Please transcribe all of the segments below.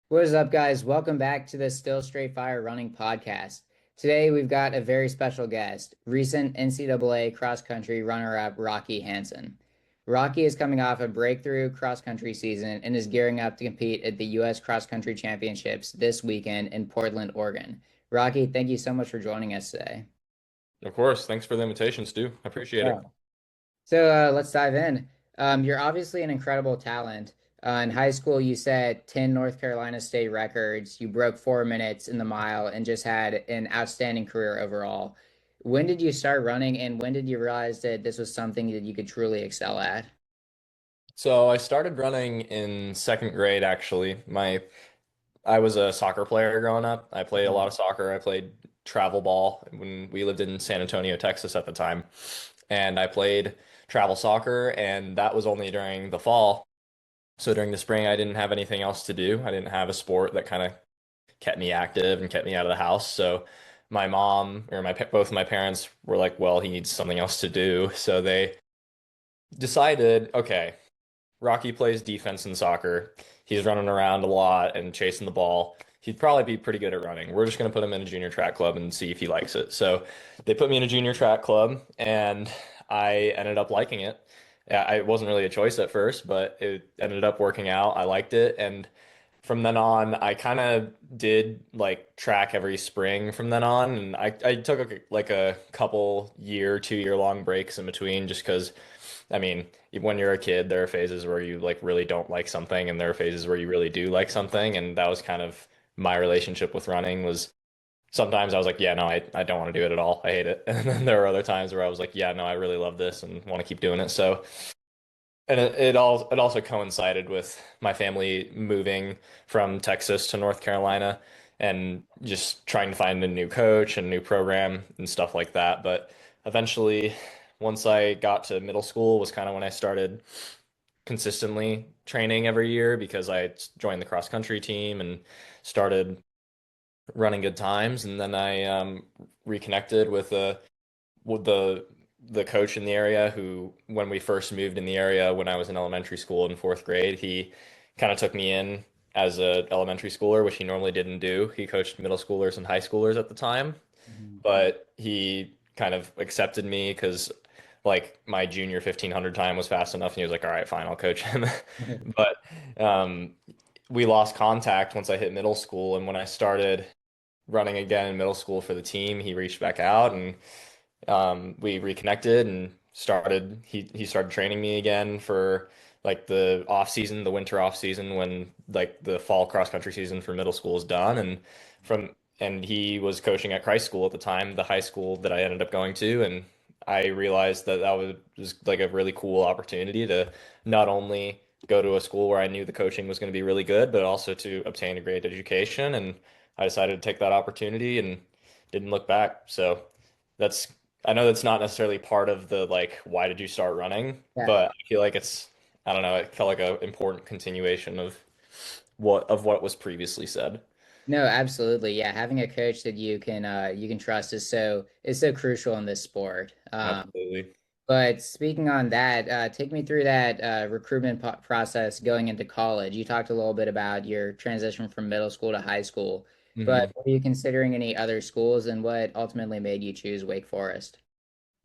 What is up, guys? Welcome back to the Still Straight Fire Running podcast. Today, we've got a very special guest, recent NCAA cross country runner up Rocky Hansen. Rocky is coming off a breakthrough cross country season and is gearing up to compete at the U.S. Cross Country Championships this weekend in Portland, Oregon. Rocky, thank you so much for joining us today. Of course. Thanks for the invitation, Stu. I appreciate Yeah. it. So let's dive in. You're obviously an incredible talent. In high school, you set 10 North Carolina state records. You broke 4 minutes in the mile and just had an outstanding career overall. When did you start running, and when did you realize that this was something that you could truly excel at? So I started running in second grade, actually. I was a soccer player growing up. I played a lot of soccer. I played travel ball when we lived in San Antonio, Texas at the time. And I played travel soccer, and that was only during the fall. So during the spring, I didn't have anything else to do. I didn't have a sport that kind of kept me active and kept me out of the house. So my mom or both of my parents were like, well, he needs something else to do. So they decided, okay, Rocky plays defense in soccer. He's running around a lot and chasing the ball. He'd probably be pretty good at running. We're just going to put him in a junior track club and see if he likes it. So they put me in a junior track club and I ended up liking it. Yeah, it wasn't really a choice at first, but it ended up working out. I liked it. And from then on, I kind of did like track every spring from then on. And I took like a couple year, 2 year long breaks in between just because I mean, when you're a kid, there are phases where you like really don't like something, and there are phases where you really do like something, and that was kind of my relationship with running was sometimes I was like, yeah, no, I don't want to do it at all. I hate it. And then there were other times where I was like, yeah, no, I really love this and want to keep doing it. So, and it also coincided with my family moving from Texas to North Carolina and just trying to find a new coach and new program and stuff like that. But eventually, once I got to middle school was kind of when I started consistently training every year because I joined the cross country team and started running good times. And then I reconnected with the coach in the area who, when we first moved in the area when I was in elementary school in fourth grade, he kind of took me in as a elementary schooler, which he normally didn't do. He coached middle schoolers and high schoolers at the time, Mhm. but he kind of accepted me because like my junior 1500 time was fast enough and he was like, all right, fine, I'll coach him. But um, we lost contact once I hit middle school. And when I started running again in middle school for the team, he reached back out and we reconnected and he started training me again for like the off season, the winter off season when like the fall cross country season for middle school is done from and he was coaching at Christ School at the time, the high school that I ended up going to, and I realized that was like a really cool opportunity to not only go to a school where I knew the coaching was going to be really good, but also to obtain a great education. And I decided to take that opportunity and didn't look back. So that's I know that's not necessarily part of the like why did you start running, Yeah. but I feel like I don't know, it felt like a important continuation of what was previously said. No, absolutely. Yeah, having a coach that you can trust is so crucial in this sport. Absolutely. But speaking on that, take me through that recruitment process going into college. You talked a little bit about your transition from middle school to high school, but hmm were you considering any other schools, and what ultimately made you choose Wake Forest?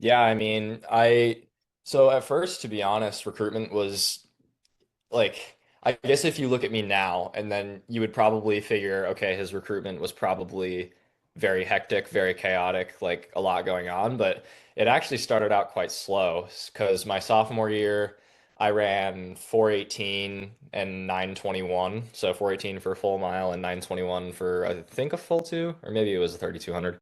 Yeah, I mean, I so at first, to be honest, recruitment was like I guess if you look at me now and then you would probably figure, okay, his recruitment was probably very hectic, very chaotic, like a lot going on, but it actually started out quite slow because my sophomore year I ran 418 and 921. So 418 for a full mile and 921 for I think a full two, or maybe it was a 3200.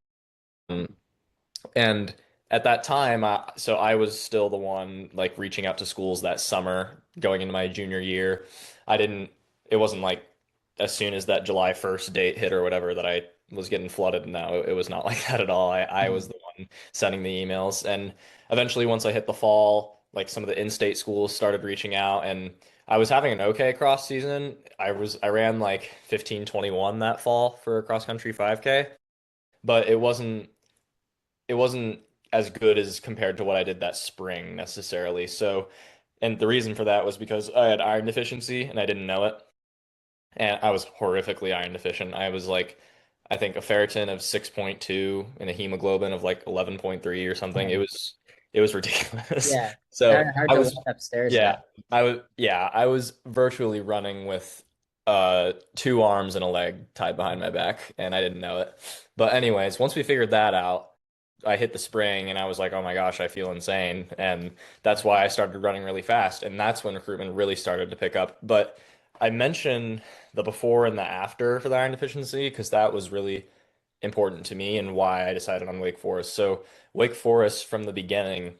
And at that time, so I was still the one like reaching out to schools that summer going into my junior year. It wasn't like as soon as that July 1st date hit or whatever that I was getting flooded. No, it was not like that at all. I was Mhm. the one sending the emails. And eventually, once I hit the fall, like some of the in-state schools started reaching out and I was having an okay cross season. I ran like 15:21 that fall for a cross country 5K, but it wasn't as good as compared to what I did that spring necessarily. So, and the reason for that was because I had iron deficiency and I didn't know it. and I was horrifically iron deficient. I was like, I think a ferritin of 6.2 and a hemoglobin of like 11.3 or something. It was ridiculous. Yeah. So Kind of hard I to was walk upstairs then. yeah, I was virtually running with two arms and a leg tied behind my back, and I didn't know it. But anyways, once we figured that out, I hit the spring and I was like, oh my gosh, I feel insane. And that's why I started running really fast. And that's when recruitment really started to pick up. But I mentioned the before and the after for the iron deficiency because that was really important to me and why I decided on Wake Forest. So, Wake Forest from the beginning,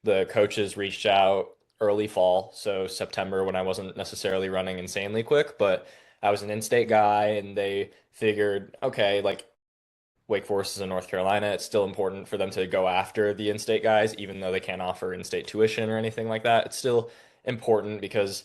the coaches reached out early fall, so September when I wasn't necessarily running insanely quick, but I was an in-state guy and they figured, okay, like Wake Forest is in North Carolina. It's still important for them to go after the in-state guys, even though they can't offer in-state tuition or anything like that. It's still important because,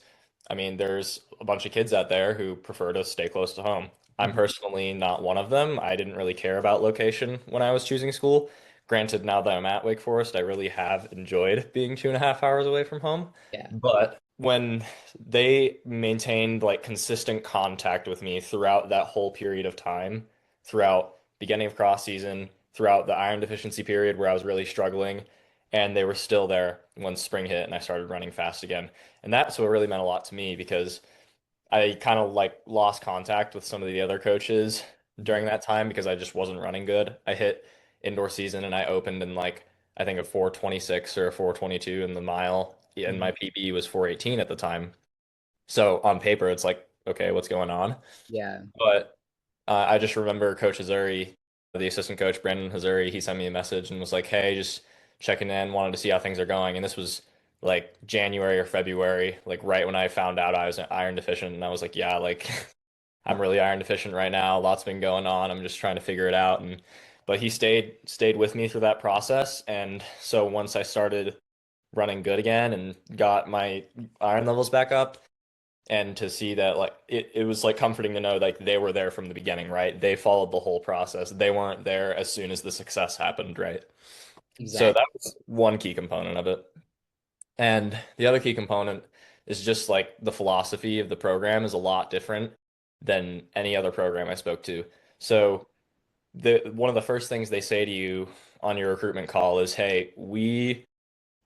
I mean, there's a bunch of kids out there who prefer to stay close to home. I'm Mhm. personally not one of them. I didn't really care about location when I was choosing school. Granted, now that I'm at Wake Forest, I really have enjoyed being 2.5 hours away from home. Yeah. But when they maintained like consistent contact with me throughout that whole period of time, throughout beginning of cross season, throughout the iron deficiency period where I was really struggling, and they were still there when spring hit and I started running fast again. And that's what really meant a lot to me because I kind of like lost contact with some of the other coaches Mhm. during that time because I just wasn't running good. I hit indoor season and I opened in like I think a 4:26 or a 4:22 in the mile, and Mhm. my PB was 4:18 at the time. So on paper, it's like, okay, what's going on? Yeah. But I just remember Coach Hazuri, the assistant coach, Brandon Hazuri, he sent me a message and was like, hey, just checking in, wanted to see how things are going. And this was like January or February, like right when I found out I was iron deficient. And I was like, yeah, like I'm really iron deficient right now. Lots been going on. I'm just trying to figure it out. And but he stayed with me through that process. And so once I started running good again and got my iron levels back up, and to see that like it was like comforting to know like they were there from the beginning, right? They followed the whole process. They weren't there as soon as the success happened, right? So Exactly. that was one key component of it. And the other key component is just like the philosophy of the program is a lot different than any other program I spoke to. So the one of the first things they say to you on your recruitment call is, "Hey, we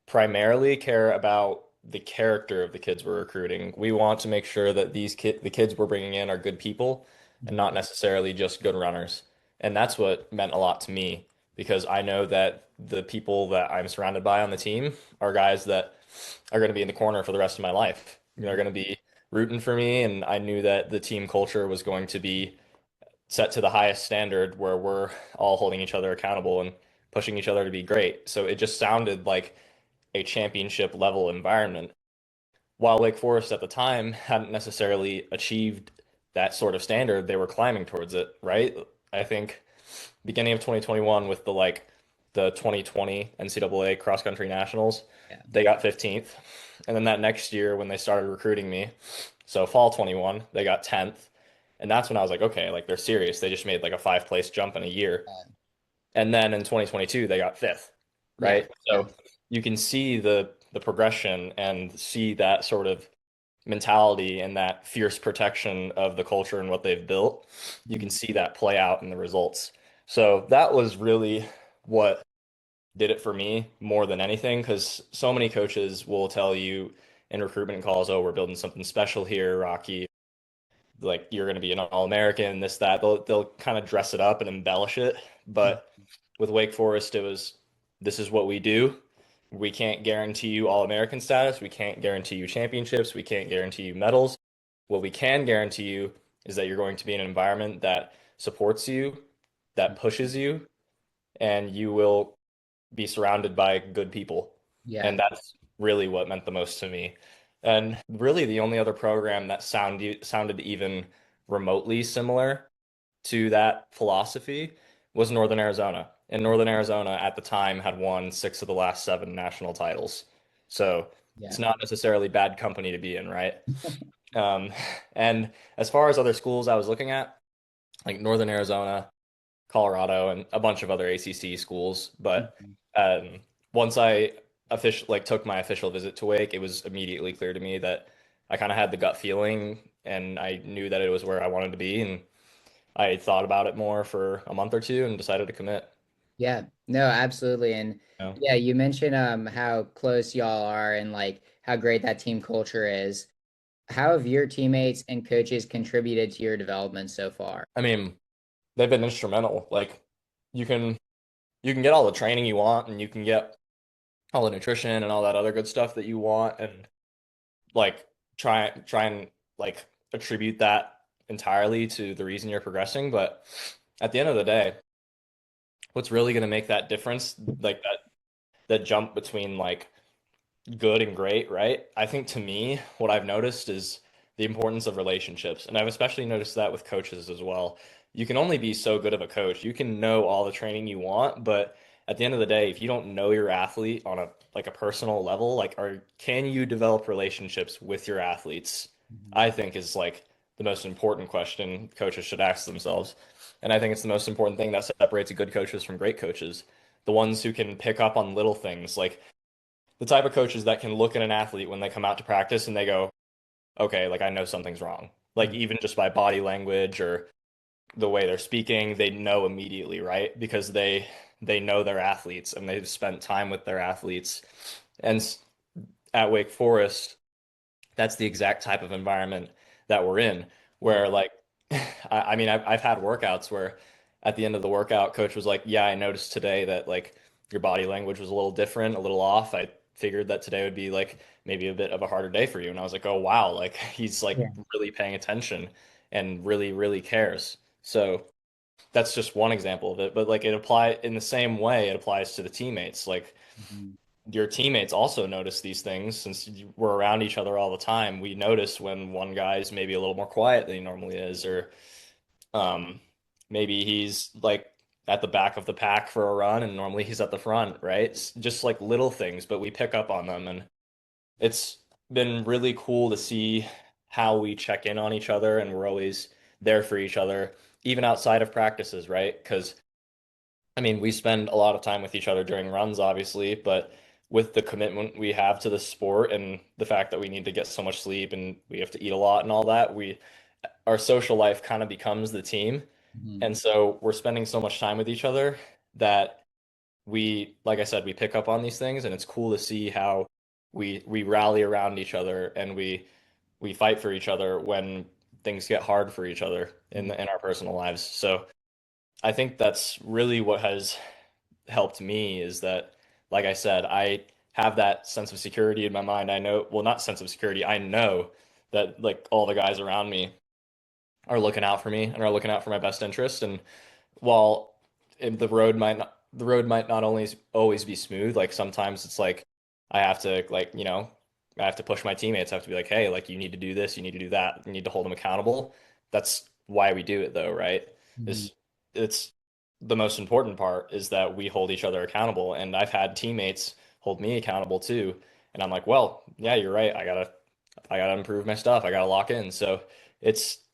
primarily care about the character of the kids we're recruiting. We want to make sure that the kids we're bringing in are good people and Mhm. not necessarily just good runners." And that's what meant a lot to me because I know that the people that I'm surrounded by on the team are guys that are going to be in the corner for the rest of my life. They're Mhm. going to be rooting for me, and I knew that the team culture was going to be set to the highest standard where we're all holding each other accountable and pushing each other to be great. So it just sounded like a championship level environment. While Wake Forest at the time hadn't necessarily achieved that sort of standard, they were climbing towards it, right? I think beginning of 2021 with the 2020 NCAA cross country nationals, Yeah. they got 15th. And then that next year when they started recruiting me, so fall 21, they got 10th. And that's when I was like, okay, like they're serious. They just made like a 5 place jump in a year. And then in 2022, they got fifth, Yeah. right? Yeah. So you can see the progression and see that sort of mentality and that fierce protection of the culture and what they've built. You can Mhm. see that play out in the results. So that was really what did it for me more than anything, because so many coaches will tell you in recruitment calls, oh, we're building something special here, Rocky, like you're going to be an all-American, this, that. They'll kind of dress it up and embellish it. Mhm. But with Wake Forest, it was this is what we do. We can't guarantee you all-American status. We can't guarantee you championships. We can't guarantee you medals. What we can guarantee you is that you're going to be in an environment that supports you, that pushes you, and you will be surrounded by good people. Yeah. And that's really what meant the most to me. And really the only other program that sounded even remotely similar to that philosophy was Northern Arizona. And Northern Arizona at the time had won 6 of the last 7 national titles. So Yeah. it's not necessarily bad company to be in, right? Um, and as far as other schools I was looking at, like Northern Arizona, Colorado, and a bunch of other ACC schools. But Mhm. um, once I took my official visit to Wake, it was immediately clear to me that I kind of had the gut feeling and I knew that it was where I wanted to be, and I thought about it more for a month or two and decided to commit. Yeah, no, absolutely. And You know? yeah, you mentioned how close y'all are and like how great that team culture is. How have your teammates and coaches contributed to your development so far? I mean, they've been instrumental. Like you can you can get all the training you want, and you can get all the nutrition and all that other good stuff that you want, and like try and like attribute that entirely to the reason you're progressing. But at the end of the day, what's really going to make that difference, like that jump between like good and great, right? I think to me, what I've noticed is the importance of relationships. And I've especially noticed that with coaches as well. You can only be so good of a coach. You can know all the training you want, but at the end of the day, if you don't know your athlete on a like a personal level, like can you develop relationships with your athletes? Mhm. I think is like the most important question coaches should ask themselves. And I think it's the most important thing that separates good coaches from great coaches. The ones who can pick up on little things like the type of coaches that can look at an athlete when they come out to practice and they go, okay, like I know something's wrong. Like even just by body language or the way they're speaking, they know immediately, right? Because they know their athletes and they've spent time with their athletes. And at Wake Forest, that's the exact type of environment that we're in, Mhm. where like, I mean, I've had workouts where at the end of the workout, coach was like, yeah, I noticed today that like your body language was a little different, a little off. I figured that today would be like maybe a bit of a harder day for you. And I was like, oh, wow, like he's like Yeah. really paying attention and really, really cares. So that's just one example of it. But like it apply in the same way it applies to the teammates. Like Mhm. your teammates also notice these things since we're around each other all the time. We notice when one guy's maybe a little more quiet than he normally is, or um, maybe he's like at the back of the pack for a run and normally he's at the front, right? It's just like little things, but we pick up on them. And it's been really cool to see how we check in on each other and we're always there for each other, even outside of practices, right? Because I mean, we spend a lot of time with each other during runs, obviously, but with the commitment we have to the sport and the fact that we need to get so much sleep and we have to eat a lot and all that, we our social life kind of becomes the team. Mhm. And so we're spending so much time with each other that like I said, we pick up on these things, and it's cool to see how we rally around each other and we fight for each other when things get hard for each other Mhm. in our personal lives. So I think that's really what has helped me is that, like I said, I have that sense of security in my mind. I know, well, not sense of security. I know that like all the guys around me are looking out for me and are looking out for my best interest. And while the road might not always be smooth, like sometimes it's like I have to like, I have to push my teammates. I have to be like, hey, like you need to do this, you need to do that, you need to hold them accountable. That's why we do it though, right? Mhm. Is it's the most important part is that we hold each other accountable. And I've had teammates hold me accountable too. And I'm like, well, yeah, you're right. I gotta improve my stuff. I gotta lock in. So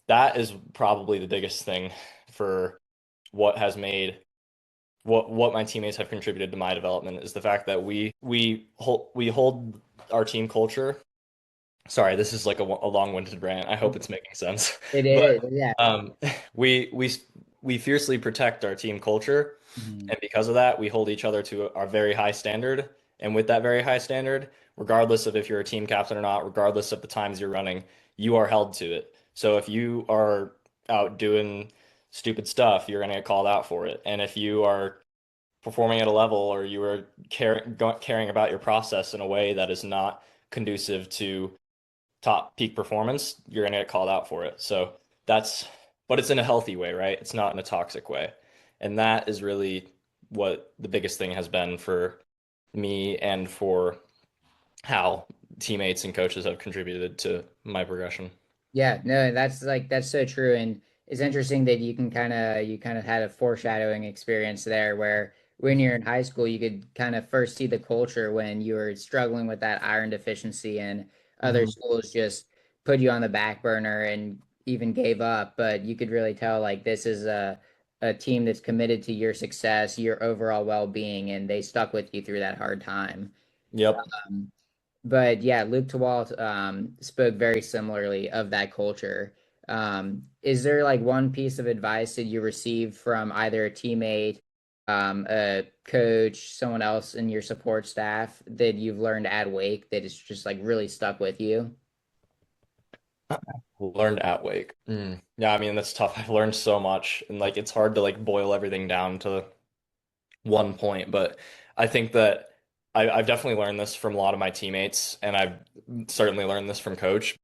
that is probably the biggest thing for what has made what my teammates have contributed to my development is the fact that we hold our team culture. Sorry, this is like a long-winded rant. I hope it's making sense. It But is, yeah. um, we we we fiercely protect our team culture, Mhm. and because of that, we hold each other to our very high standard. And with that very high standard, regardless of if you're a team captain or not, regardless of the times you're running, you are held to it. So if you are out doing stupid stuff, you're going to get called out for it. And if you are performing at a level or you are caring about your process in a way that is not conducive to top peak performance, you're going to get called out for it. So that's, but it's in a healthy way, right? It's not in a toxic way. And that is really what the biggest thing has been for me and for how teammates and coaches have contributed to my progression. Yeah, no, that's like that's so true. And it's interesting that you kind of had a foreshadowing experience there where when you're in high school, you could kind of first see the culture when you were struggling with that iron deficiency and other Mhm. schools just put you on the back burner and even gave up. But you could really tell like this is a team that's committed to your success, your overall well-being, and they stuck with you through that hard time. Yep. But yeah, Luke Tawalt spoke very similarly of that culture. Is there like one piece of advice that you received from either a teammate, a coach, someone else in your support staff that you've learned at Wake that is just like really stuck with you? Learned at Wake. Yeah, I mean that's tough. I've learned so much, and like it's hard to like boil everything down to one point. But I think that I've definitely learned this from a lot of my teammates, and I've certainly learned this from Coach.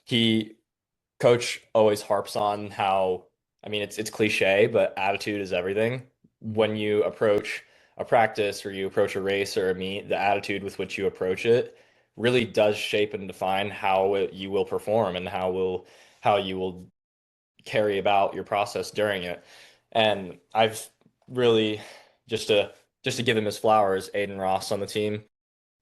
He Coach always harps on how, I mean, it's cliche, but attitude is everything. When you approach a practice or you approach a race or a meet, the attitude with which you approach it really does shape and define how you will perform and how you will carry about your process during it. And I've really just to just to give him his flowers, Aiden Ross on the team,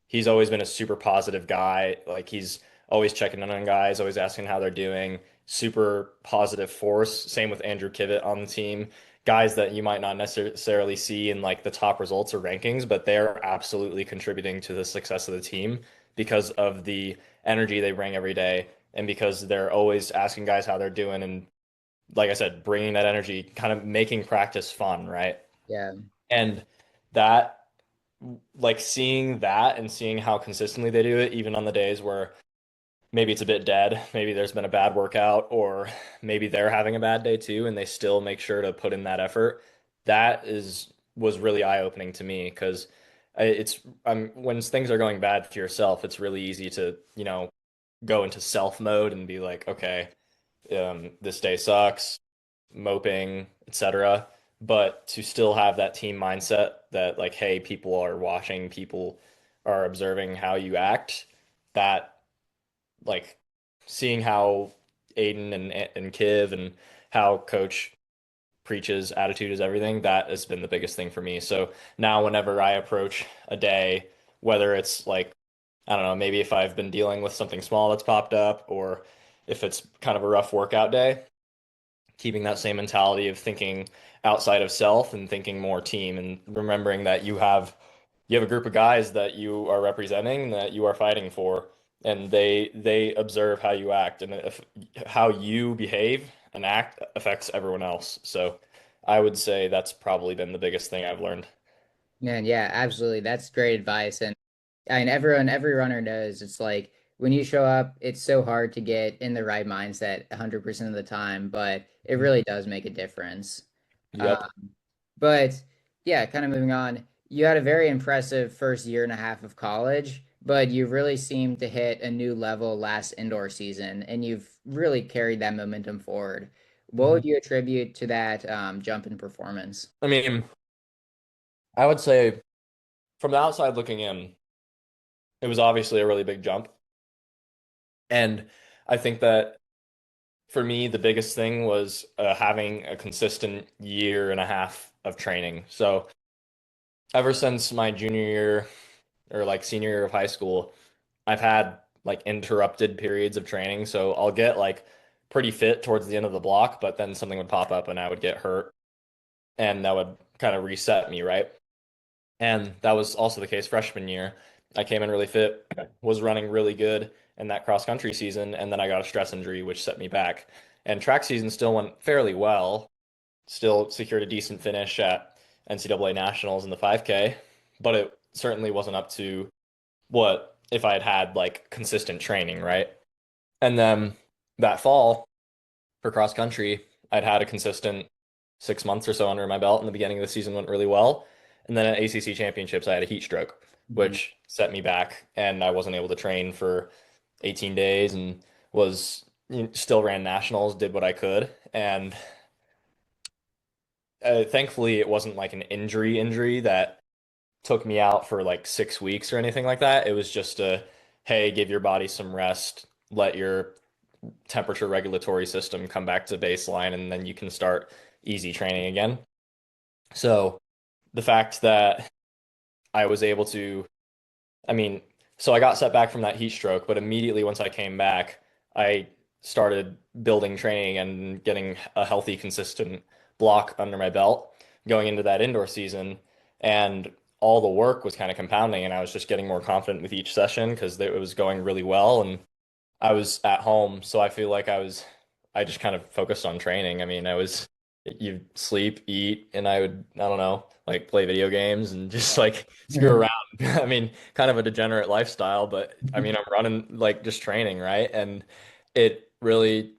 he's always been a super positive guy. Like he's always checking in on guys, always asking how they're doing. Super positive force. Same with Andrew Kivett on the team. Guys that you might not necessarily see in like the top results or rankings, but they're absolutely contributing to the success of the team because of the energy they bring every day and because they're always asking guys how they're doing and like I said, bringing that energy, kind of making practice fun, right? Yeah. And that like seeing that and seeing how consistently they do it, even on the days where maybe it's a bit dead, maybe there's been a bad workout, or maybe they're having a bad day too, and they still make sure to put in that effort. That is was really eye-opening to me because it's when things are going bad for yourself, it's really easy to, go into self mode and be like, okay, this day sucks, moping, etc. But to still have that team mindset that like, hey, people are watching, people are observing how you act, that like seeing how Aiden and Kiv and how coach preaches attitude is everything, that has been the biggest thing for me. So now whenever I approach a day, whether it's like, I don't know, maybe if I've been dealing with something small that's popped up or if it's kind of a rough workout day, keeping that same mentality of thinking outside of self and thinking more team and remembering that you have a group of guys that you are representing that you are fighting for and they observe how you act and if how you behave and act affects everyone else. So I would say that's probably been the biggest thing I've learned. Man, yeah, absolutely. That's great advice. And I mean, every runner knows it's like when you show up, it's so hard to get in the right mindset 100% of the time, but it really does make a difference. Uh, Yep. but yeah, kind of moving on, you had a very impressive first year and a half of college, but you really seemed to hit a new level last indoor season, and you've really carried that momentum forward. What Mhm. would you attribute to that jump in performance? I mean, I would say from the outside looking in, it was obviously a really big jump. And I think that for me, the biggest thing was having a consistent year and a half of training. So ever since my junior year or like senior year of high school, I've had like interrupted periods of training. So I'll get like pretty fit towards the end of the block, but then something would pop up and I would get hurt and that would kind of reset me, right? And that was also the case freshman year. I came in really fit, was running really good in that cross country season, and then I got a stress injury, which set me back. And track season still went fairly well, still secured a decent finish at NCAA nationals in the 5K, but it certainly wasn't up to what if I had had like consistent training, right? And then that fall for cross country, I'd had a consistent 6 months or so under my belt, and the beginning of the season went really well. And then at ACC championships, I had a heat stroke, Mhm. which set me back, and I wasn't able to train for 18 days, and was still ran nationals, did what I could, and thankfully it wasn't like an injury that took me out for like 6 weeks or anything like that. It was just a, hey, give your body some rest, let your temperature regulatory system come back to baseline, and then you can start easy training again. So the fact that I was able to, I mean, so I got set back from that heat stroke, but immediately once I came back, I started building training and getting a healthy, consistent block under my belt going into that indoor season. And all the work was kind of compounding, and I was just getting more confident with each session because it was going really well, and I was at home, so I feel like I just kind of focused on training. I mean, you sleep, eat, and I don't know, like play video games and just like screw Yeah. around. I mean, kind of a degenerate lifestyle, but I mean, I'm running like just training, right? And it really,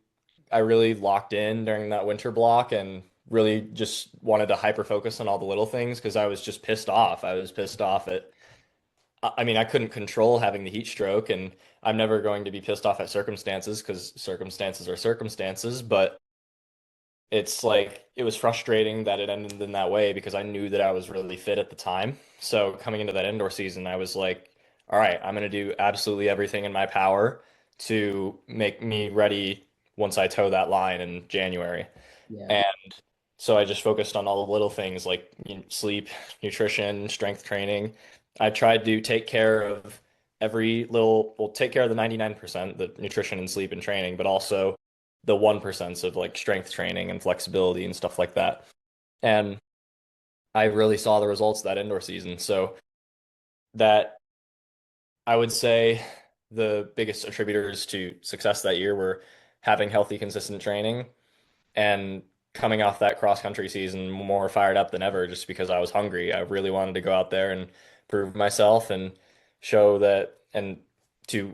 I really locked in during that winter block and really just wanted to hyper focus on all the little things because I was just pissed off. I was pissed off at I mean, I couldn't control having the heat stroke, and I'm never going to be pissed off at circumstances because circumstances are circumstances. But it's like it was frustrating that it ended in that way because I knew that I was really fit at the time. So coming into that indoor season, I was like, all right, I'm going to do absolutely everything in my power to make me ready once I toe that line in January. Yeah. And so I just focused on all the little things like sleep, nutrition, strength training. I tried to take care of take care of the 99%, the nutrition and sleep and training, but also the 1% of like strength training and flexibility and stuff like that. And I really saw the results of that indoor season. So that I would say the biggest attributors to success that year were having healthy, consistent training and coming off that cross country season more fired up than ever just because I was hungry. I really wanted to go out there and prove myself and show that and to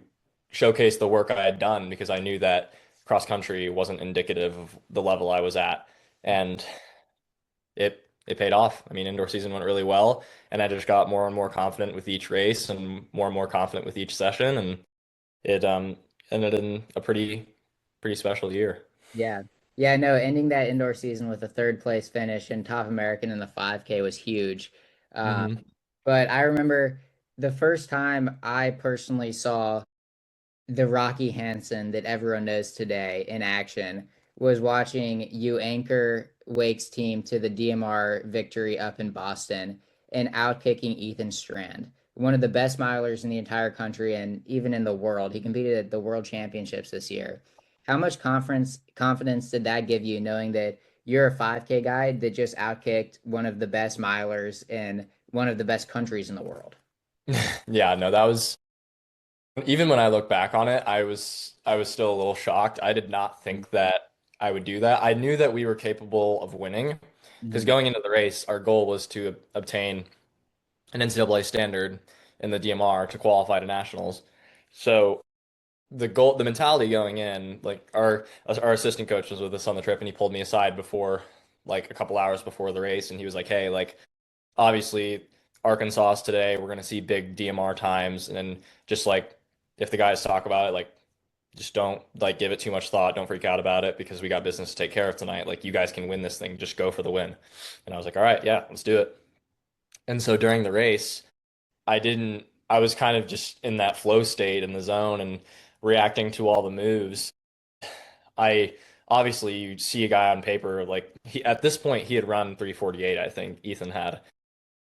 showcase the work I had done because I knew that cross country wasn't indicative of the level I was at. And it paid off. I mean, indoor season went really well, and I just got more and more confident with each race and more confident with each session, and it ended in a pretty special year. Yeah. Yeah, no, ending that indoor season with a third place finish and top American in the 5K was huge. Um, Hmm. but I remember the first time I personally saw the Rocky Hansen that everyone knows today in action was watching you anchor Wake's team to the DMR victory up in Boston and outkicking Ethan Strand, one of the best milers in the entire country and even in the world. He competed at the World Championships this year. How much confidence did that give you knowing that you're a 5K guy that just outkicked one of the best milers in one of the best countries in the world? Yeah, no, that was even when I look back on it, I was still a little shocked. I did not think that I would do that. I knew that we were capable of winning because Mhm. going into the race, our goal was to obtain an NCAA standard in the DMR to qualify to nationals. So the mentality going in, like our assistant coach was with us on the trip, and he pulled me aside before, like a couple hours before the race, and he was like, "Hey, like obviously Arkansas today, we're gonna see big DMR times, and then just like if the guys talk about it, like just don't like give it too much thought, don't freak out about it because we got business to take care of tonight. Like you guys can win this thing, just go for the win." And I was like, "All right, yeah, let's do it." And so during the race, I was kind of just in that flow state in the zone and reacting to all the moves. I obviously you see a guy on paper like at this point he had run 3:48, I think Ethan had.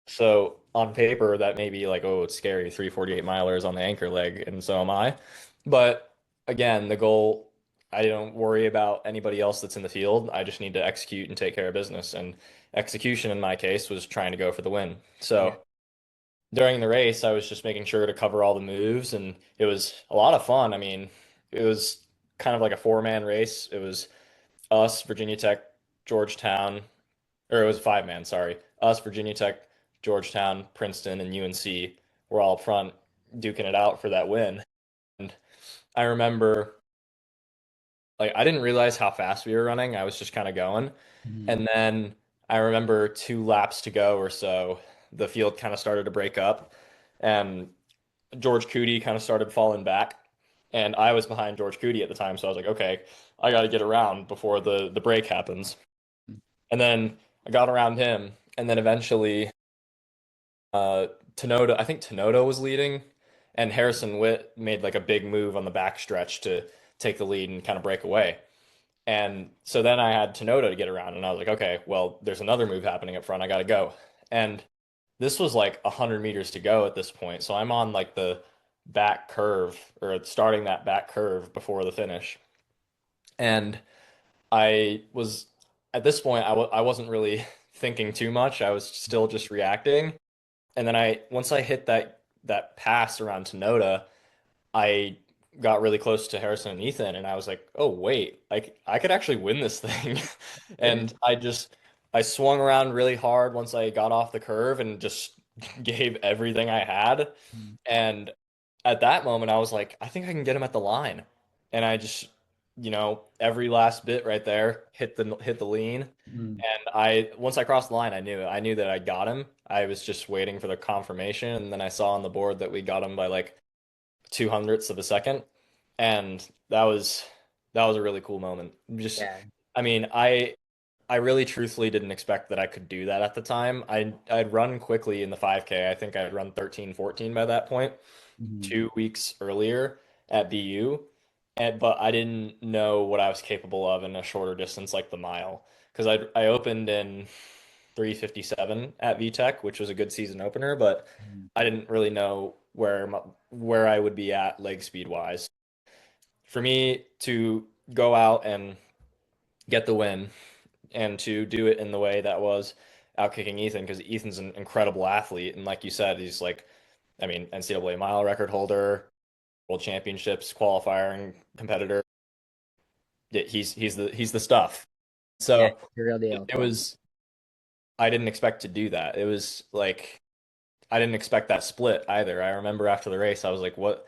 So on paper that may be like, oh, it's scary, 3:48 milers on the anchor leg, and so am I. But again, the goal, I don't worry about anybody else that's in the field. I just need to execute and take care of business. And execution in my case was trying to go for the win. Yeah. So during the race, I was just making sure to cover all the moves, and it was a lot of fun. I mean, it was kind of like a four-man race. It was us, Virginia Tech, Georgetown, or it was five-man, sorry. Us, Virginia Tech, Georgetown, Princeton, and UNC were all up front duking it out for that win. And I remember, like, I didn't realize how fast we were running. I was just kind of going. Mhm. And then I remember 2 laps to go or so, the field kind of started to break up. And George Cootie kind of started falling back, and I was behind George Cootie at the time, so I was like, okay, I got to get around before the break happens. And then I got around him, and then eventually, Tenoda, I think Tenoda was leading, and Harrison Witt made like a big move on the back stretch to take the lead and kind of break away. And so then I had Tenoda to get around, and I was like, okay, well, there's another move happening up front. I got to go. And this was like 100 meters to go at this point. So I'm on like the back curve or starting that back curve before the finish. And I was at this point, I wasn't really thinking too much. I was still just reacting. And then once I hit that pass around Tenoda, I got really close to Harrison and Ethan, and I was like, "Oh wait, I could actually win this thing." Yeah. And I swung around really hard once I got off the curve and just gave everything I had. Mm. And at that moment, I was like, "I think I can get him at the line," and I just, every last bit right there hit the lean. Mm. And I once I crossed the line, I knew that I got him. I was just waiting for the confirmation, and then I saw on the board that we got him by like 200ths of a second, and that was a really cool moment. Just, Yeah. I mean, I really truthfully didn't expect that I could do that at the time. I'd run quickly in the 5K. I think I'd run 13-14 by that point, Mhm. 2 weeks earlier at BU, but I didn't know what I was capable of in a shorter distance like the mile because I opened in 3:57 at VTech, which was a good season opener, but Mhm. I didn't really know where I would be at leg speed wise. For me to go out and get the win and to do it in the way that was outkicking Ethan, because Ethan's an incredible athlete, and like you said, he's like, I mean, NCAA mile record holder, world championships qualifier and competitor. Yeah, he's the stuff. Yeah, So the real it, deal. it was I didn't expect to do that. It was like I didn't expect that split either. I remember after the race, I was like, what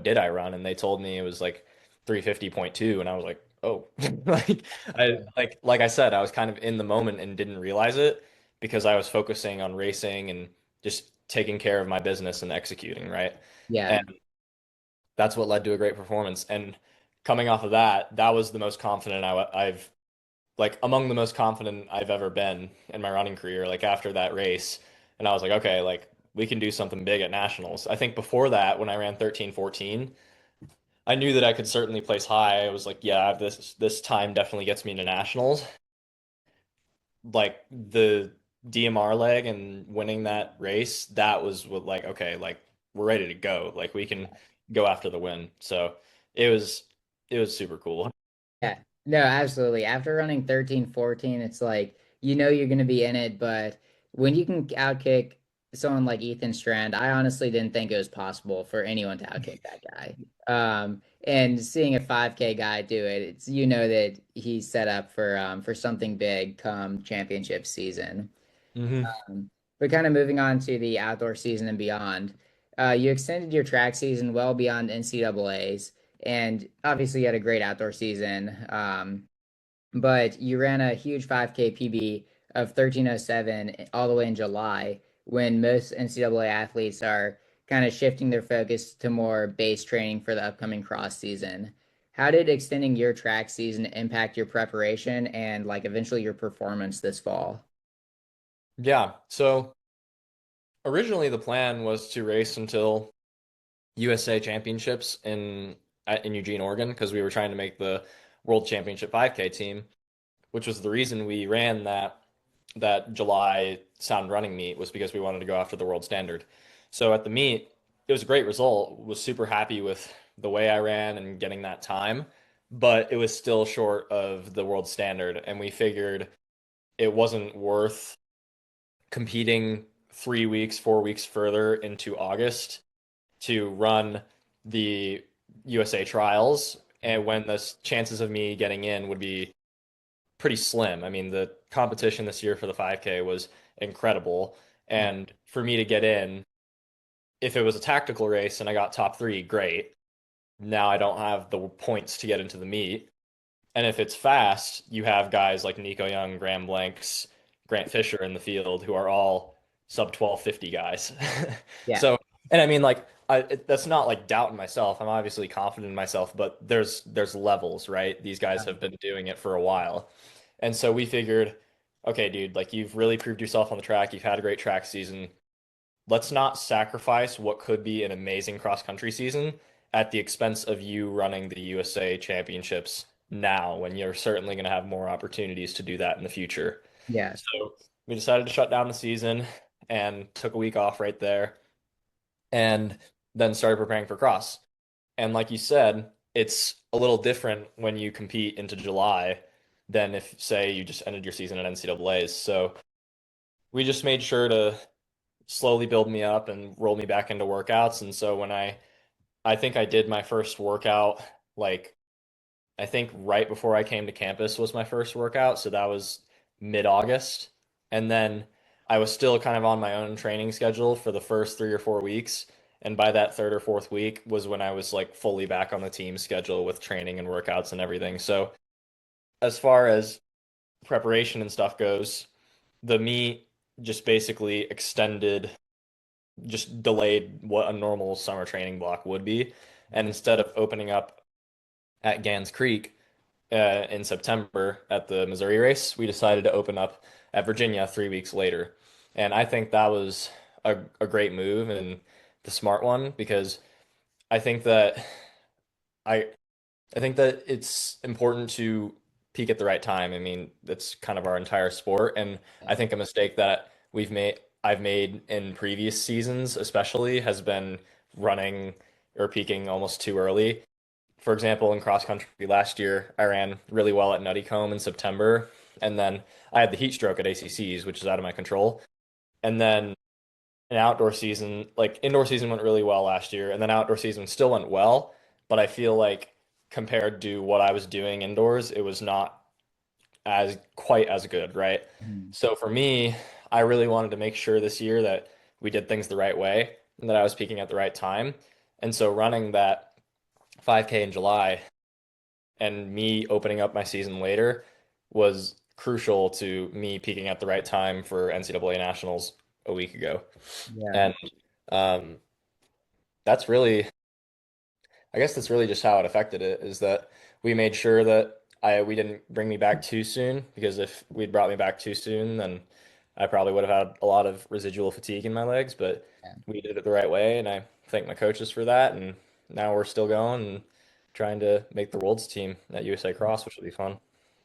did I run? And they told me it was like 350.2, and I was like, oh. Like like I said, I was kind of in the moment and didn't realize it because I was focusing on racing and just taking care of my business and executing, right? Yeah. And that's what led to a great performance. And coming off of that, that was the most confident I've like among the most confident I've ever been in my running career, like after that race. And I was like, okay, like we can do something big at nationals. I think before that, when I ran 13-14, I knew that I could certainly place high. I was like, yeah, this time definitely gets me to nationals. Like the DMR leg and winning that race, that was what like, okay, like we're ready to go. Like we can go after the win. So it was it was super cool. Yeah. No, absolutely. After running 13-14, it's like you're going to be in it, but when you can outkick someone like Ethan Strand, I honestly didn't think it was possible for anyone to outkick that guy. And seeing a 5K guy do it, it's that he's set up for something big come championship season. Hmm. But kind of moving on to the outdoor season and beyond, you extended your track season well beyond NCAA's, and obviously you had a great outdoor season. But you ran a huge 5K PB of 13:07 all the way in July, when most NCAA athletes are kind of shifting their focus to more base training for the upcoming cross season. How did extending your track season impact your preparation and like eventually your performance this fall? Yeah. So originally the plan was to race until USA Championships in Eugene, Oregon, because we were trying to make the World Championship 5K team, which was the reason we ran that July sound running meet was because we wanted to go after the world standard. So at the meet, it was a great result. Was super happy with the way I ran and getting that time, but it was still short of the world standard, and we figured it wasn't worth competing 3 weeks, 4 weeks further into August to run the USA trials, and when the chances of me getting in would be pretty slim. I mean, the competition this year for the 5K was incredible, and for me to get in, if it was a tactical race and I got top three, great. Now I don't have the points to get into the meet. And if it's fast, you have guys like Nico Young, Graham Blanks, Grant Fisher in the field who are all sub 1250 guys. Yeah. So, and I mean, like, that's not like doubting myself. I'm obviously confident in myself, but there's levels, right? These guys have been doing it for a while. And so we figured, okay, dude, like you've really proved yourself on the track. You've had a great track season. Let's not sacrifice what could be an amazing cross country season at the expense of you running the USA championships now when you're certainly going to have more opportunities to do that in the future. Yeah. So we decided to shut down the season and took a week off right there and then started preparing for cross. And like you said, it's a little different when you compete into July than if, say, you just ended your season at NCAA's. So we just made sure to slowly build me up and roll me back into workouts. And so I think I did my first workout, like I think right before I came to campus was my first workout. So that was mid-August. And then I was still kind of on my own training schedule for the first 3 or 4 weeks. And by that third or fourth week was when I was like fully back on the team schedule with training and workouts and everything. So as far as preparation and stuff goes, the meet just basically extended, just delayed what a normal summer training block would be. And instead of opening up at Gans Creek in September at the Missouri race, we decided to open up at Virginia 3 weeks later. And I think that was a great move and the smart one because I think that I I think that it's important to peak at the right time. I mean, that's kind of our entire sport, and I Yeah. think a mistake that I've made in previous seasons, especially, has been running or peaking almost too early. For example, in cross country last year, I ran really well at Nuttycombe in September, and then I had the heat stroke at ACCs, which is out of my control. And then an outdoor season, like indoor season went really well last year, and then outdoor season still went well, but I feel like compared to what I was doing indoors, it was not as quite as good, right? Mhm. So for me, I really wanted to make sure this year that we did things the right way and that I was peaking at the right time. And so running that 5K in July and me opening up my season later was crucial to me peaking at the right time for NCAA Nationals a week ago. Yeah. And um, that's really, I guess that's really just how it affected it is that we made sure that we didn't bring me back too soon because if we'd brought me back too soon, then I probably would have had a lot of residual fatigue in my legs, but Yeah. we did it the right way, and I thank my coaches for that. And now we're still going and trying to make the world's team at USA Cross, which will be fun.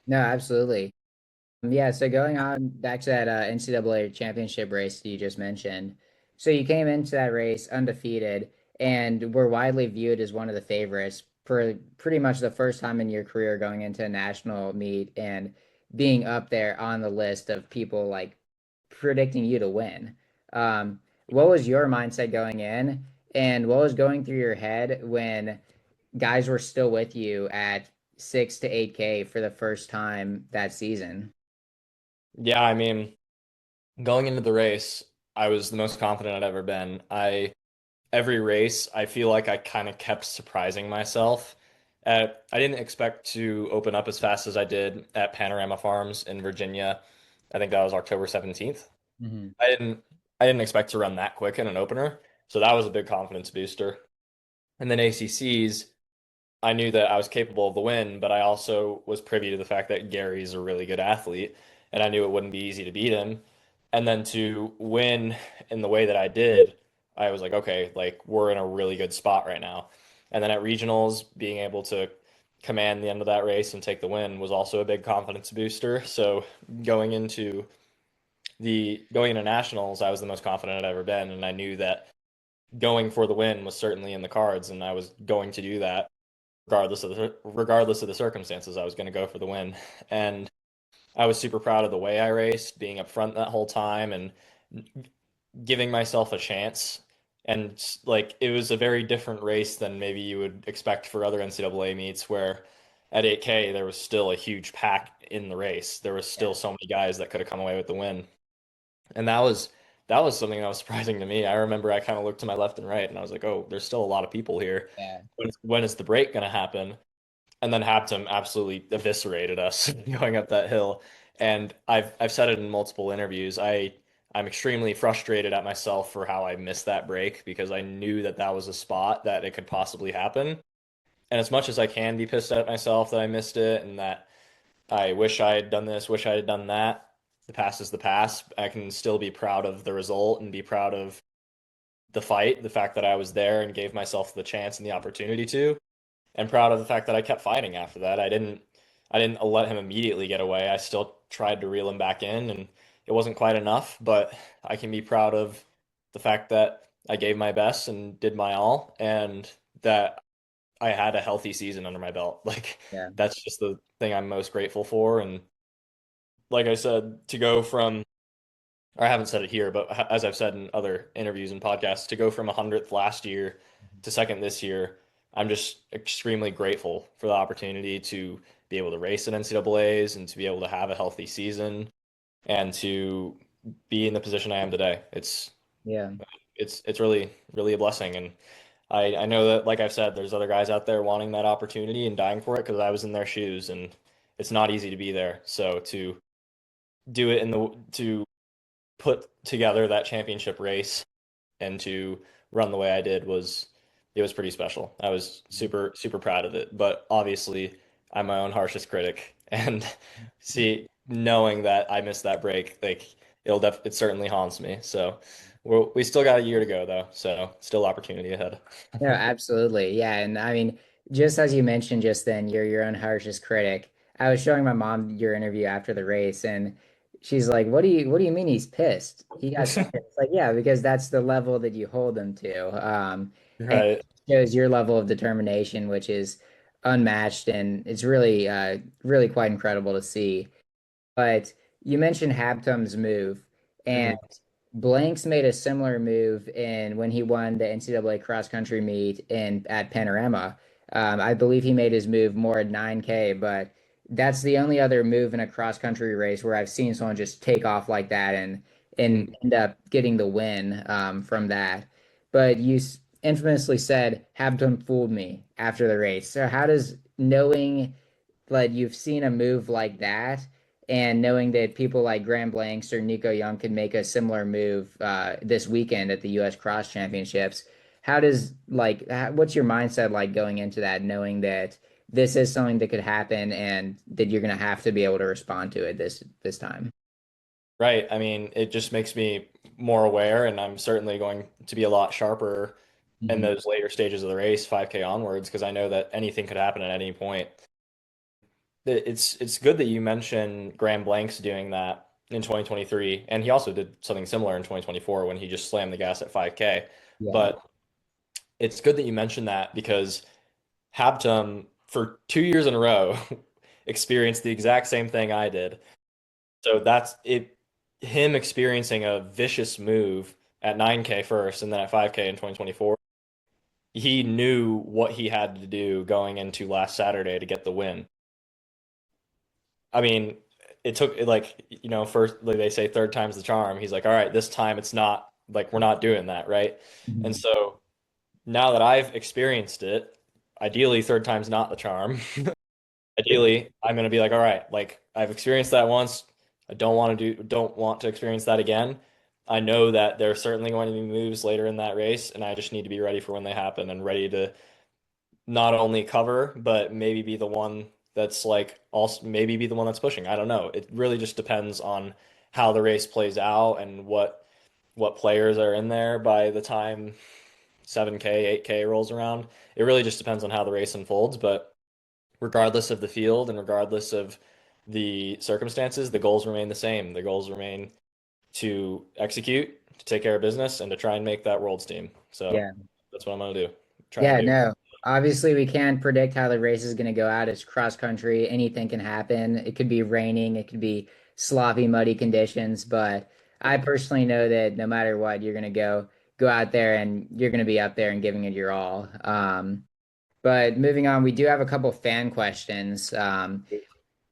No, absolutely. Yeah, so going on back to that NCAA championship race that you just mentioned. So you came into that race undefeated and were widely viewed as one of the favorites for pretty much the first time in your career going into a national meet and being up there on the list of people like predicting you to win. What was your mindset going in, and what was going through your head when guys were still with you at 6 to 8K for the first time that season? Yeah, I mean, going into the race, I was the most confident I'd ever been. Every race, I feel like I kind of kept surprising myself. I didn't expect to open up as fast as I did at Panorama Farms in Virginia. I think that was October 17th. Hmm. I didn't I didn't expect to run that quick in an opener, so that was a big confidence booster. And then ACCs, I knew that I was capable of the win, but I also was privy to the fact that Gary's a really good athlete, and I knew it wouldn't be easy to beat him. And then to win in the way that I did, I was like, okay, like we're in a really good spot right now. And then at regionals, being able to command the end of that race and take the win was also a big confidence booster. So going into going into nationals, I was the most confident I'd ever been, and I knew that going for the win was certainly in the cards, and I was going to do that regardless of the circumstances. I was going to go for the win, and I was super proud of the way I raced, being up front that whole time, and giving myself a chance. And like it was a very different race than maybe you would expect for other NCAA meets, where at 8K there was still a huge pack in the race. There was Yeah, still so many guys that could have come away with the win, and that was something that was surprising to me. I remember I kind of looked to my left and right, and I was like, "Oh, there's still a lot of people here. yeah, When is the break going to happen?" And then Haptum absolutely eviscerated us going up that hill. And I've said it in multiple interviews. I'm extremely frustrated at myself for how I missed that break because I knew that that was a spot that it could possibly happen. And as much as I can be pissed at myself that I missed it and that I wish I had done this, wish I had done that, the past is the past. I can still be proud of the result and be proud of the fight, the fact that I was there and gave myself the chance and the opportunity to, and proud of the fact that I kept fighting after that. I didn't let him immediately get away. I still tried to reel him back in, and it wasn't quite enough, but I can be proud of the fact that I gave my best and did my all, and that I had a healthy season under my belt. Like yeah, that's just the thing I'm most grateful for. And like I said, to go from or I haven't said it here, but as I've said in other interviews and podcasts, to go from 100th last year to second this year, I'm just extremely grateful for the opportunity to be able to race in NCAAs and to be able to have a healthy season and to be in the position I am today. Yeah. It's really a blessing, and I know that, like I've said, there's other guys out there wanting that opportunity and dying for it because I was in their shoes, and it's not easy to be there. So to do it in the to put together that championship race and to run the way I did was it was pretty special. I was super proud of it. But obviously, I'm my own harshest critic, and see, knowing that I missed that break, like it certainly haunts me. So we still got a year to go though, so still opportunity ahead. No, absolutely. Yeah. And I mean, just as you mentioned just then, you're your own harshest critic. I was showing my mom your interview after the race, and she's like, what do you mean he's pissed? He got second. It's like, yeah, because that's the level that you hold him to. And Right. it shows your level of determination, which is unmatched, and it's really quite incredible to see. But you mentioned Habtom's move, and Mhm. Blanks made a similar move in when he won the NCAA cross country meet in at Panorama. I believe he made his move more at 9K, but that's the only other move in a cross country race where I've seen someone just take off like that and Mhm. end up getting the win from that. But infamously said, Habtom fooled me after the race. So how does knowing like you've seen a move like that and knowing that people like Graham Blanks or Nico Young can make a similar move this weekend at the U.S. Cross Championships, how does what's your mindset like going into that, knowing that this is something that could happen and that you're gonna have to be able to respond to it this time? Right. I mean, it just makes me more aware, and I'm certainly going to be a lot sharper in Hmm. those later stages of the race, 5K onwards, because I know that anything could happen at any point. It's good that you mentioned Graham Blanks doing that in 2023, and he also did something similar in 2024 when he just slammed the gas at 5K. Yeah. But it's good that you mentioned that because Habtum, for 2 years in a row, experienced the exact same thing I did. So that's it. Him experiencing a vicious move at 9K first and then at 5K in 2024, he knew what he had to do going into last Saturday to get the win. I mean, it took like, first, like they say third time's the charm. He's like, all right, this time it's not like we're not doing that, right? And Mhm. so now that I've experienced it, ideally third time's not the charm. Ideally, I'm gonna be like, all right, like I've experienced that once. I don't want to experience that again. I know that there are certainly going to be moves later in that race, and I just need to be ready for when they happen and ready to not only cover, but maybe be the one that's like also maybe be the one that's pushing. I don't know. It really just depends on how the race plays out and what players are in there by the time 7K, 8K rolls around. It really just depends on how the race unfolds, but regardless of the field and regardless of the circumstances, the goals remain the same. The goals remain to execute, to take care of business, and to try and make that world's team. So Yeah. that's what I'm gonna do. Try and Yeah, do. no. Obviously, we can't predict how the race is going to go out. It's cross country. Anything can happen. It could be raining, it could be sloppy, muddy conditions, but I personally know that no matter what, you're going to go out there and you're going to be up there and giving it your all. But moving on, we do have a couple fan questions.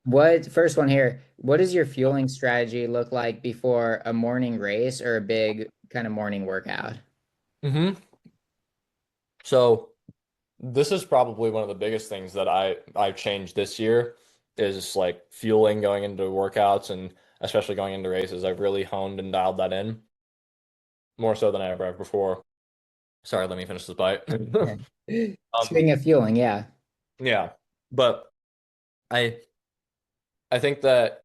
What first one here, what does your fueling strategy look like before a morning race or a big kind of morning workout? Hmm. So this is probably one of the biggest things that I've changed this year is like fueling going into workouts and especially going into races. I've really honed and dialed that in more so than I ever have before. Sorry, let me finish this bite. Yeah. Um, Speaking of fueling, yeah. yeah, but I I think that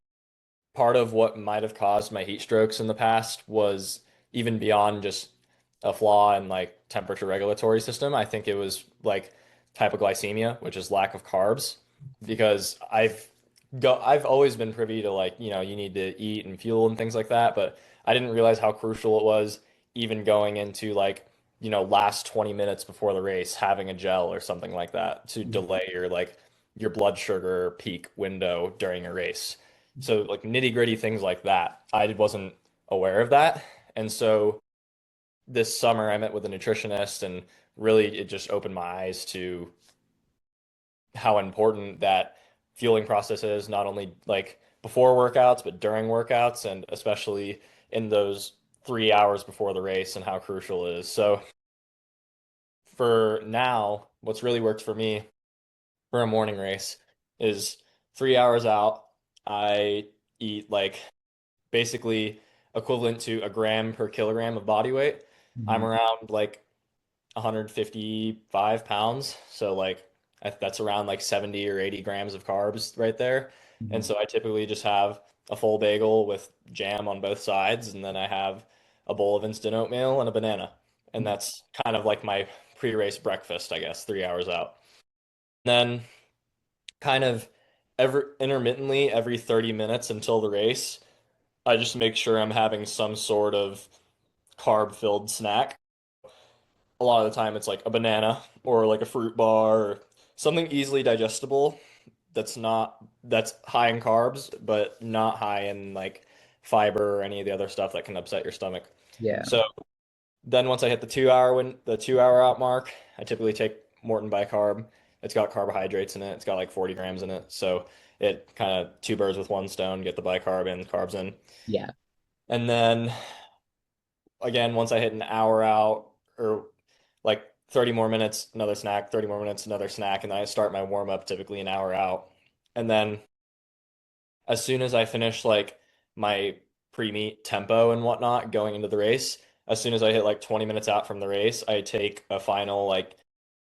part of what might have caused my heat strokes in the past was even beyond just a flaw in like temperature regulatory system. I think it was like hypoglycemia, which is lack of carbs, because I've always been privy to like, you need to eat and fuel and things like that, but I didn't realize how crucial it was even going into like, last 20 minutes before the race having a gel or something like that to delay your blood sugar peak window during a race. So like nitty gritty things like that, I wasn't aware of that. And so this summer I met with a nutritionist and really it just opened my eyes to how important that fueling process is, not only like before workouts, but during workouts, and especially in those 3 hours before the race and how crucial it is. So for now, what's really worked for me for a morning race is 3 hours out, I eat like basically equivalent to a gram per kilogram of body weight. I'm Mhm. around like 155 pounds. So like that's around like 70 or 80 grams of carbs right there. And Mhm. so I typically just have a full bagel with jam on both sides, and then I have a bowl of instant oatmeal and a banana. And that's kind of like my pre-race breakfast, I guess, 3 hours out. Then kind of intermittently every 30 minutes until the race, I just make sure I'm having some sort of carb-filled snack. A lot of the time it's like a banana or like a fruit bar or something easily digestible that's high in carbs but not high in like fiber or any of the other stuff that can upset your stomach. Yeah. So then once I hit the 2 hour out mark, I typically take Morton bicarb. It's got carbohydrates in it. It's got like 40 grams in it. So it kind of two birds with one stone, get the bicarb and carbs in. Yeah. And then again, once I hit an hour out or like 30 more minutes, another snack, 30 more minutes, another snack, and then I start my warm up typically an hour out. And then as soon as I finish like my pre-meet tempo and whatnot going into the race, as soon as I hit like 20 minutes out from the race, I take a final like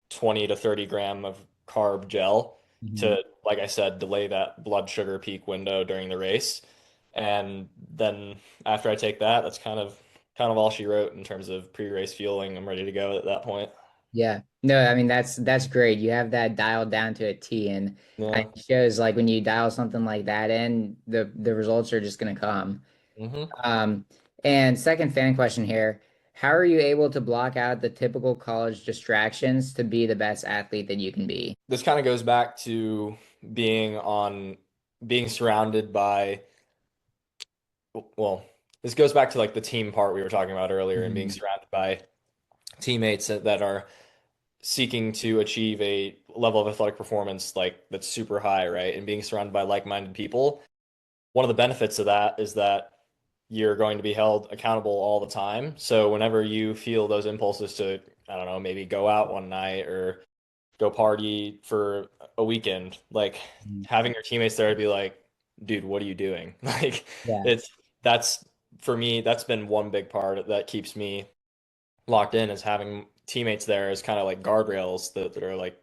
20 to 30 gram of carb gel Mhm. to, like I said, delay that blood sugar peak window during the race. And then after I take that, that's kind of all she wrote in terms of pre-race fueling. I'm ready to go at that point. Yeah. No, I mean that's great. You have that dialed down to a T, and Yeah. it shows like when you dial something like that in, the results are just gonna come. hmm Um, and second fan question here, how are you able to block out the typical college distractions to be the best athlete that you can be? This kind of goes back to being surrounded by, well, this goes back to like the team part we were talking about earlier and being Mhm. surrounded by teammates that are seeking to achieve a level of athletic performance like that's super high, right? And being surrounded by like-minded people. One of the benefits of that is that you're going to be held accountable all the time. So whenever you feel those impulses to, I don't know, maybe go out one night or go party for a weekend, like Mhm. having your teammates there to be like, dude, what are you doing? Like Yeah. it's that's for me, that's been one big part that keeps me locked in is having teammates there as kind of like guardrails that are like,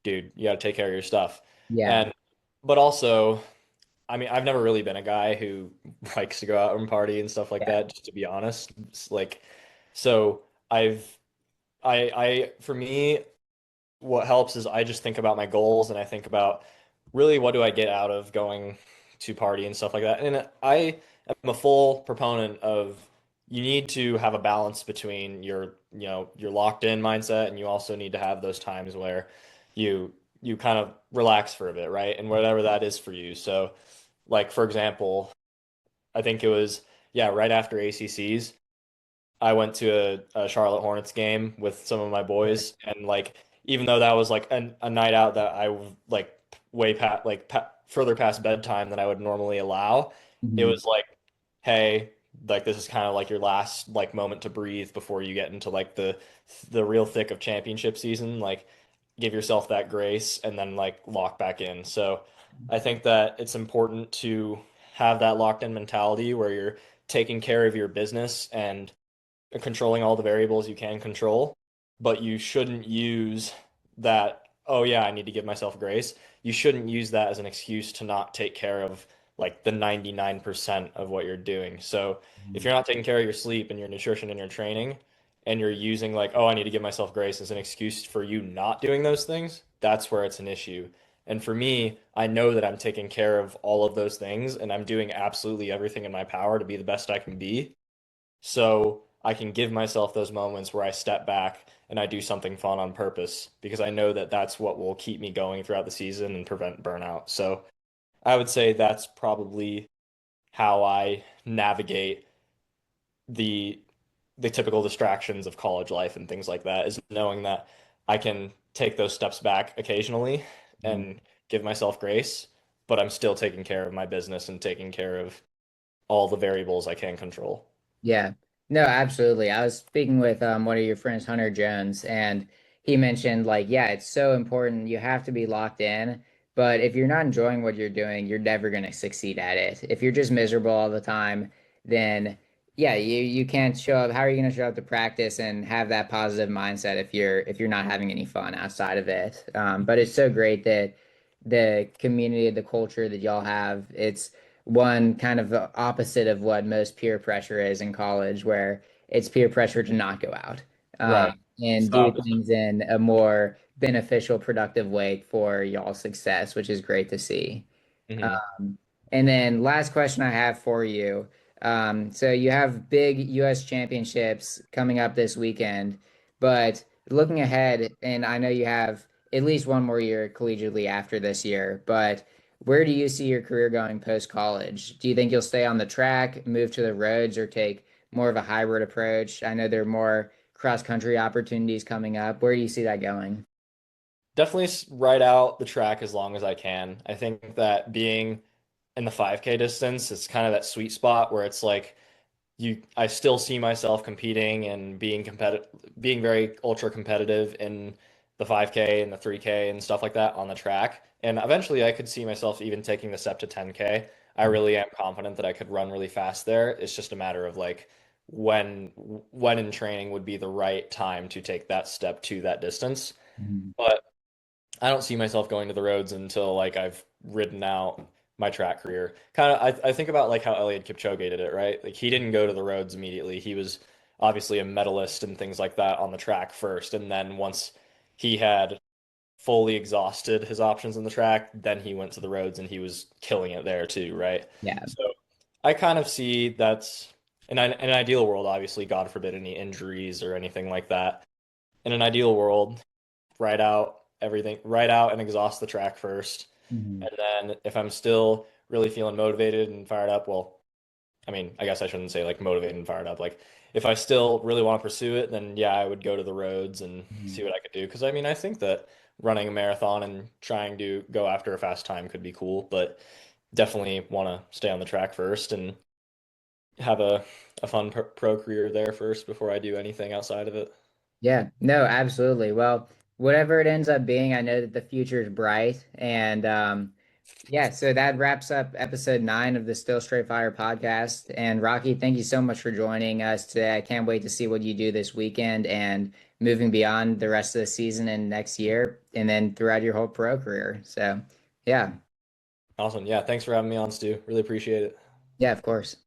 dude, you got to take care of your stuff. Yeah. And but also, I mean, I've never really been a guy who likes to go out and party and stuff like Yeah. that, just to be honest. It's like, so I've for me, what helps is I just think about my goals and I think about really what do I get out of going to party and stuff like that. And I am a full proponent of you need to have a balance between your locked in mindset and you also need to have those times where you kind of relax for a bit, right? And whatever that is for you. So like for example, I think it was yeah, right after ACCs, I went to a Charlotte Hornets game with some of my boys, and like even though that was like a night out that I like way past further past bedtime than I would normally allow, it Mhm. was like, hey, like this is kind of like your last like moment to breathe before you get into like the real thick of championship season. Like give yourself that grace and then like lock back in. So I think that it's important to have that locked in mentality where you're taking care of your business and controlling all the variables you can control, but you shouldn't use that, oh yeah, I need to give myself grace. You shouldn't use that as an excuse to not take care of like the 99% of what you're doing. So if Mhm. you're not taking care of your sleep and your nutrition and your training, and you're using like, oh, I need to give myself grace as an excuse for you not doing those things, that's where it's an issue. And for me, I know that I'm taking care of all of those things and I'm doing absolutely everything in my power to be the best I can be. So I can give myself those moments where I step back and I do something fun on purpose because I know that that's what will keep me going throughout the season and prevent burnout. So I would say that's probably how I navigate the the typical distractions of college life and things like that is knowing that I can take those steps back occasionally Mhm. and give myself grace, but I'm still taking care of my business and taking care of all the variables I can control. Yeah, no, absolutely. I was speaking with one of your friends, Hunter Jones, and he mentioned like, yeah, it's so important. You have to be locked in, but if you're not enjoying what you're doing, you're never going to succeed at it. If you're just miserable all the time, then yeah, you can't show up. How are you going to show up to practice and have that positive mindset if you're not having any fun outside of it? But it's so great that the community, the culture that y'all have, it's one kind of the opposite of what most peer pressure is in college, where it's peer pressure to not go out Right. and do Stop. things in a more beneficial, productive way for y'all's success, which is great to see. Hmm. And then last question I have for you. So you have big US championships coming up this weekend, but looking ahead, and I know you have at least one more year collegiately after this year, but where do you see your career going post college? Do you think you'll stay on the track, move to the roads, or take more of a hybrid approach? I know there are more cross country opportunities coming up. Where do you see that going? Definitely ride out the track as long as I can. I think that being in the 5K distance is kind of that sweet spot where it's like I still see myself competing and being very ultra competitive in the 5K and the 3K and stuff like that on the track. And eventually I could see myself even taking the step to 10K. I really am confident that I could run really fast there. It's just a matter of like when in training would be the right time to take that step to that distance. Mhm. But I don't see myself going to the roads until like I've ridden out my track career. Kind of, I think about like how Eliud Kipchoge did it, right? Like he didn't go to the roads immediately. He was obviously a medalist and things like that on the track first, and then once he had fully exhausted his options in the track, then he went to the roads and he was killing it there too, right? Yeah. So I kind of see that's in an ideal world, obviously, God forbid any injuries or anything like that. In an ideal world, ride out and exhaust the track first. Mhm. And then if I'm still really feeling motivated and fired up, well, I mean, I guess I shouldn't say like motivated and fired up. Like if I still really want to pursue it, then yeah, I would go to the roads and Mhm. see what I could do. Because I mean, I think that running a marathon and trying to go after a fast time could be cool, but definitely want to stay on the track first and have a fun pro career there first before I do anything outside of it. Yeah, no, absolutely. Well, whatever it ends up being, I know that the future is bright. And yeah, so that wraps up episode 9 of the Still Straight Fire podcast. And Rocky, thank you so much for joining us today. I can't wait to see what you do this weekend and moving beyond the rest of the season and next year, and then throughout your whole pro career. So, yeah, Awesome. Yeah, thanks for having me on, Stu. Really appreciate it. yeah, of course.